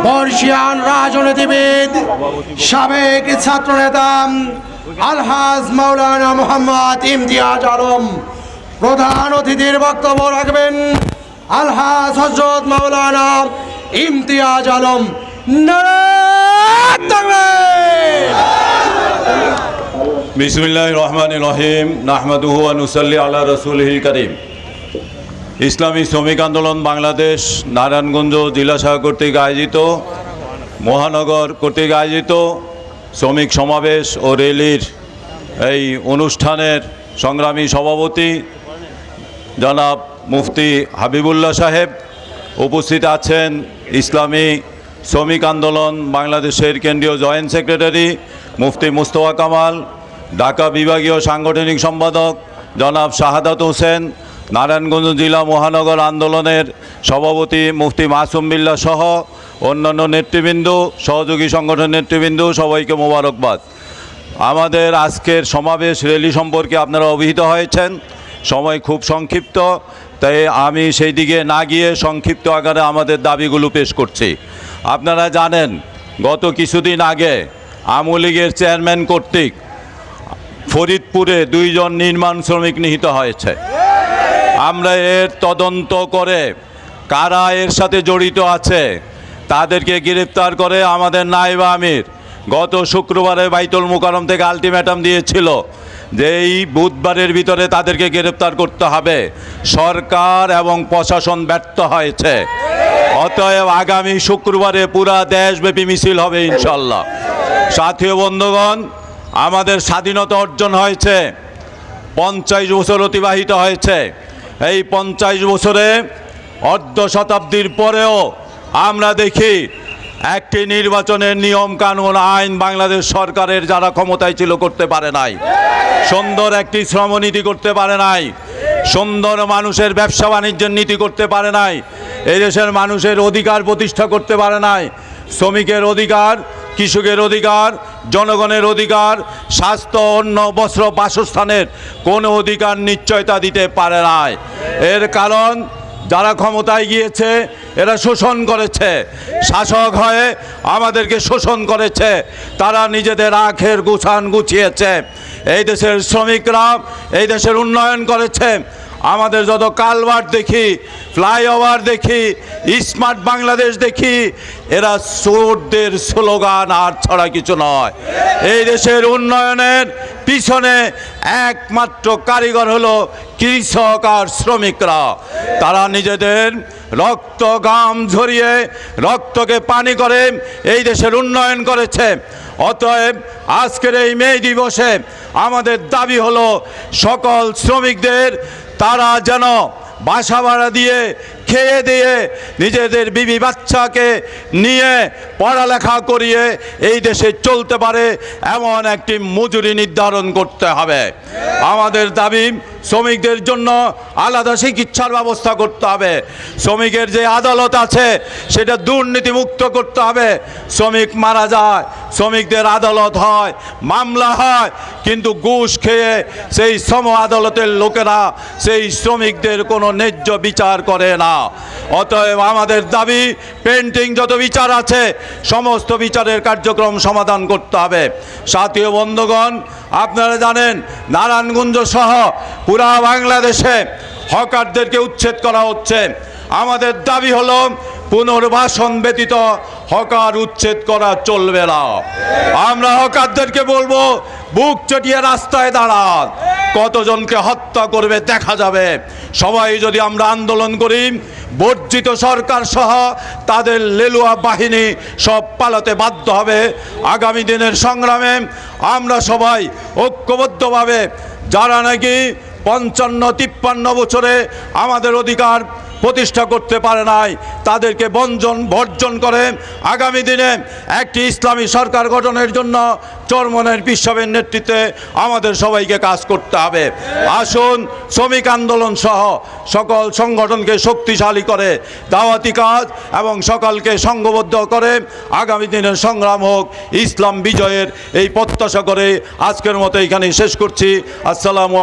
বর্ষিয়ান রাজনীতিবিদ সাবেক ছাত্রনেতা আলহাজ মাওলানা মোহাম্মদ ইমতিয়াজ আলম। প্রধান অতিথির বক্তব্য রাখবেন আলহাজ হযরত মাওলানা ইমতিয়াজ আলম। নারায়ে তাকবীর। বিসমিল্লাহির রহমানির রহিম। নাহমাদুহু ওয়া নুসাল্লি আলা রাসূলিল কারীম। ইসলামী শ্রমিক আন্দোলন বাংলাদেশ নারায়ণগঞ্জ জেলা শাখা কর্তৃক আয়োজিত, মহানগর কর্তৃক আয়োজিত শ্রমিক সমাবেশ ও র্যালির এই অনুষ্ঠানের সংগ্রামী সভাপতি জনাব মুফতি হাবিবুল্লাহ সাহেব, উপস্থিত আছেন ইসলামী শ্রমিক আন্দোলন বাংলাদেশের কেন্দ্রীয় জয়েন্ট সেক্রেটারি মুফতি মুস্তফা কামাল, ঢাকা বিভাগীয় সাংগঠনিক সম্পাদক জনাব শাহাদাত হোসেন, নারায়ণগঞ্জ জেলা মহানগর আন্দোলনের সভাপতি মুফতি মাসুম বিল্লাহ সহ অন্যান্য নেতৃবৃন্দ, সহযোগী সংগঠন নেতৃবৃন্দ, সবাইকে মোবারকবাদ। আমাদের আজকের সমাবেশ র্যালি সম্পর্কে আপনারা অবহিত হয়েছেন। সময় খুব সংক্ষিপ্ত, তাই আমি সেই দিকে না গিয়ে সংক্ষিপ্ত আকারে আমাদের দাবিগুলো পেশ করছি। আপনারা জানেন, গত কিছুদিন আগে আওয়ামী লীগের চেয়ারম্যান কর্তৃক ফরিদপুরে 2 জন নির্মাণ শ্রমিক নিহত হয়েছে। আমরা এর তদন্ত করে কারা এর সাথে জড়িত আছে তাদেরকে গ্রেফতার করে আমাদের নায়েব আমির গত শুক্রবারে বাইতুল মুকাররম থেকে আলটিমেটাম দিয়েছিল যে এই বুধবারের ভিতরে তাদেরকে গ্রেফতার করতে হবে। সরকার এবং প্রশাসন ব্যর্থ হয়েছে। অতএব আগামী শুক্রবারে পুরা দেশব্যাপী মিছিল হবে ইনশাল্লাহ। সাথী বন্ধুগণ, আমাদের স্বাধীনতা অর্জন হয়েছে, 50 বছর অতিবাহিত হয়েছে। এই 50 বছরে অর্ধ শতাব্দীর পরেও আমরা দেখি একটি নির্বাচনের নিয়ম কানুন আইন বাংলাদেশ সরকারের যারা ক্ষমতায় ছিল করতে পারে নাই। সুন্দর একটি শ্রমনীতি করতে পারে নাই। সুন্দর মানুষের ব্যবসা বাণিজ্যের নীতি করতে পারে নাই। এই দেশের মানুষের অধিকার প্রতিষ্ঠা করতে পারে নাই। শ্রমিকের অধিকার, কৃষকের অধিকার, জনগণের অধিকার, স্বাস্থ্য, অন্ন, বস্ত্র, বাসস্থানের কোনো অধিকার নিশ্চয়তা দিতে পারে নাই। এর কারণ যারা ক্ষমতায় গিয়েছে এরা শোষণ করেছে, শাসক হয়ে আমাদেরকে শোষণ করেছে। তারা নিজেদের আখের গুছান গুছিয়েছে। এই দেশের শ্রমিকরা এই দেশের উন্নয়ন করেছে। আমাদের যত কালভার্ট দেখি, ফ্লাইওভার দেখি, স্মার্ট বাংলাদেশ দেখি, এরা চোরদের স্লোগান আর ছাড়া কিছু নয়। এই দেশের উন্নয়নের পিছনে একমাত্র কারিগর হলো কৃষক আর শ্রমিকরা। তারা নিজেদের রক্ত ঘাম ঝরিয়ে রক্তকে পানি করে এই দেশের উন্নয়ন করেছে। অতএব আজকের এই মে দিবসে আমাদের দাবি হলো সকল শ্রমিকদের তারা যেন বাসা ভাড়া দিয়ে, খেয়ে দিয়ে, নিজেদের বিবি বাচ্চাকে নিয়ে পড়ালেখা করিয়ে এই দেশে চলতে পারে এমন একটি মজুরি নির্ধারণ করতে হবে। আমাদের দাবি শ্রমিকদের জন্য আলাদা চিকিৎসার ব্যবস্থা করতে হবে। শ্রমিকের যে আদালত আছে সেটা দুর্নীতিমুক্ত করতে হবে। শ্রমিক মারা যায়, শ্রমিকদের আদালত হয়, মামলা হয়, কিন্তু ঘুষ খেয়ে সেই শ্রম আদালতের লোকেরা সেই শ্রমিকদের কোনো ন্যায্য বিচার করে না। অতএব আমাদের দাবি, পেন্ডিং যত বিচার আছে সমস্ত বিচারের কার্যক্রম সমাধান করতে হবে। সাথী বন্ধুগণ, আপনারা জানেন নারায়ণগঞ্জ সহ পুরা বাংলাদেশে হকারদেরকে উচ্ছেদ করা হচ্ছে। আমাদের দাবি হলো পুনর্বাসন ব্যতীত হকার উচ্ছেদ করা চলবে না। আমরা হকারদেরকে বলবো, বুক চটিয়ে রাস্তায় দাঁড়ান, কতজনকে হত্যা করবে দেখা যাবে। সবাই যদি আমরা আন্দোলন করি, বর্জিত সরকার সহ তাদের লেলুয়া বাহিনী সব পালাতে বাধ্য হবে। আগামী দিনের সংগ্রামে আমরা সবাই ঐক্যবদ্ধভাবে যারা নাকি 55-53 বছরে আমাদের অধিকার প্রতিষ্ঠা করতে পারে নাই তাদেরকে বর্জন করে আগামী দিনে একটি ইসলামী সরকার গঠনের জন্য চরমনের পিসাবের নেতৃত্বে আমাদের সবাইকে কাজ করতে হবে। আসুন শ্রমিক আন্দোলন সহ সকল সংগঠনকে শক্তিশালী করে দাওয়াতি কাজ এবং সকলকে সংঘবদ্ধ করে আগামী দিনের সংগ্রাম হোক ইসলাম বিজয়ের, এই প্রত্যাশা করে আজকের মতো এখানেই শেষ করছি। আসসালামু